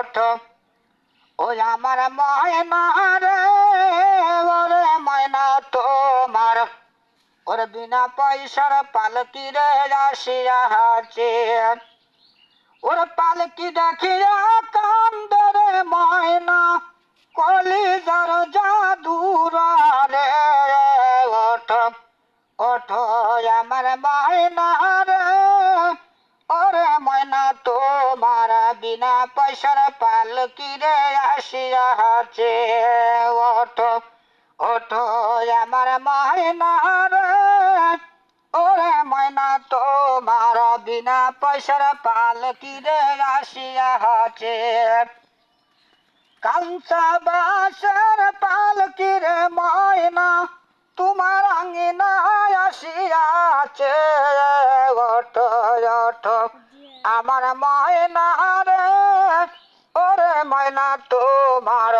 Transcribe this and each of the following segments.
ওঠো ওই আমার ময়না রে ওরে ময়না তোমার ওরে বিনা পয়সার পালকি রে আসিয়া হাজে ওরে পালকি দেখিয়া কান্দে রে ময়না কলিজার জাদুর রে ওঠো ওঠো আমার ময়না রে ওরে ময়না তোমার বিনা পয়সার পালকি রে আসিয়া হাজে ওঠো ওঠো আমার ময়না রে ওরে ময়না তোমার বিনা পয়সার পালকি রে আসিয়া হাজে কাঞ্চা বাসের পালকি রে ময়না তোমার আঙ্গিনায় আসিয়াছে ওঠো ওঠো আমার ময়না রে ওরে ময়না তোমার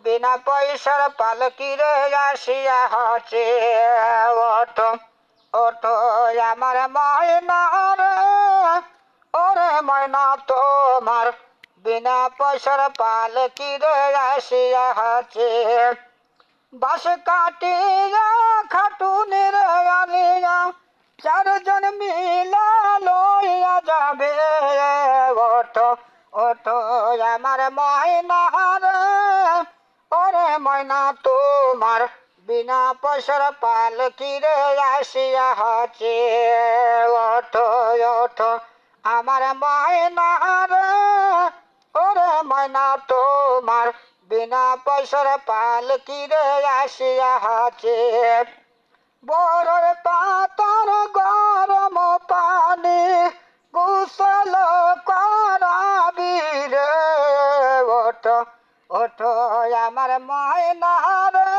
বিনা পয়সার পালকি রে আসিয়া আছে ওঠো ওঠো আমার ময়না রে ওরে ময়না তোমার বিনা পয়সার পালকি রে আসিয়া আছে বাস কাটিয়া খাটুনির আনিয়া চারজন মিলা লইয়া যাবে ওঠো ওঠো আমার ময়না রে ওরে ময়না তোমার বিনা পয়সার পালকি রে আসিয়া আছে ওঠো ওঠো আমার ময়না রে ওরে ময়না তোমার বিনা পয়সার পালকি রে আসিয়া আছে বড়র পাতার গরম পানি গোসল করাবি রে ওঠো ওঠো আমার ময়না রে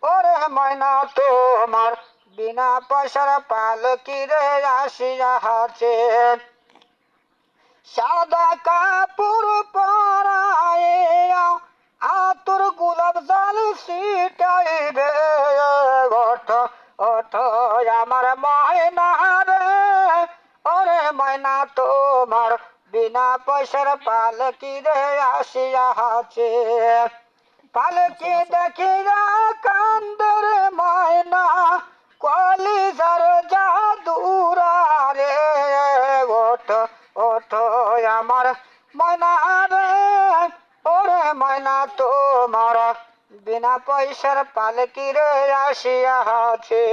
ওরে ময়না তোমার বিনা পয়সার পালকি রে আসিয়া আছে সাদা কাপড় পরাইয়া আতর গোলাপ জল ছিটাইবে ওঠো ওঠো আমার ময়না রে ওরে ময়না তোমার বিনা পয়সার পালকি রে আসিয়া আছে পালকি দেখিয়া কান্দর ময়না কলিজার জাদুর রে ওঠো ওঠো আমার ময়না রে ওরে ময়না তোমার বিনা পয়সার পালকি রে আসিয়া আছে।